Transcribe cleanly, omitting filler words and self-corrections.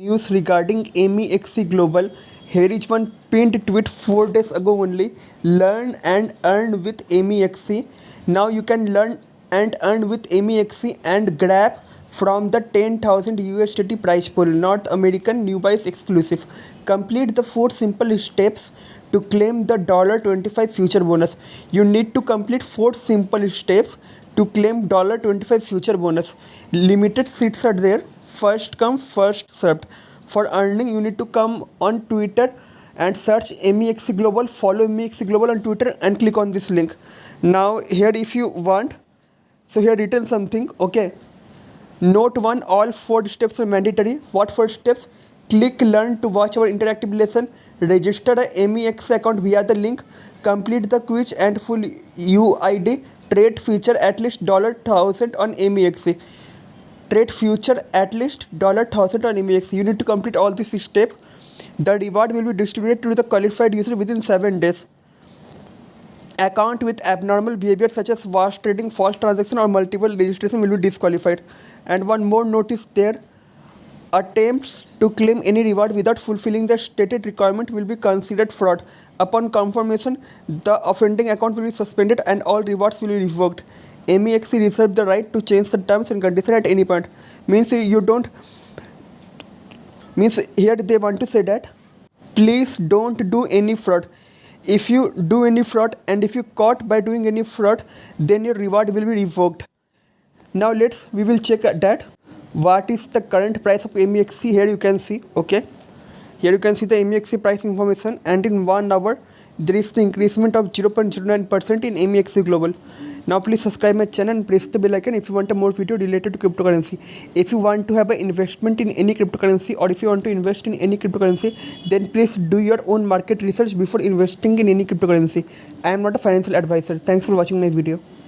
News regarding MEXC Global. Here is one pinned tweet 4 days ago only. Learn and earn with MEXC. Now you can learn and earn with MEXC and grab from the 10,000 USDT prize pool. North American new buys exclusive. Complete the 4 simple steps to claim the $25 future bonus. You need to complete 4 simple steps to claim $25 future bonus. Limited seats are there. First come, first served. For earning, you need to come on Twitter and search MEXC Global. Follow MEXC Global on Twitter and click on this link. Now here, if you want, so here written something. Okay. Note 1, all 4 steps are mandatory. What 4 steps? Click learn to watch our interactive lesson. Register a MEXC account via the link. Complete the quiz and full UID. Trade future at least $1,000 on MEXC. Trade future at least $1,000 on MEXC. You need to complete all these steps. The reward will be distributed to the qualified user within 7 days. Account with abnormal behavior such as wash trading, false transaction or multiple registration will be disqualified. And one more notice there. Attempts to claim any reward without fulfilling the stated requirement will be considered fraud. Upon confirmation, the offending account will be suspended and all rewards will be revoked. MEXC reserves the right to change the terms and conditions at any point. Means you don't. Means here they want to say that please don't do any fraud. If you do any fraud and if you caught by doing any fraud, then your reward will be revoked. Now we will check that what is the current price of MEXC. Here you can see. Okay, here you can see the MEXC price information, and in 1 hour there is the increasement of 0.09% in MEXC Global. Now please subscribe my channel and press the bell icon if you want a more video related to cryptocurrency. If you want to have an investment in any cryptocurrency, or if you want to invest in any cryptocurrency, then please do your own market research before investing in any cryptocurrency. I am not a financial advisor. Thanks for watching my video.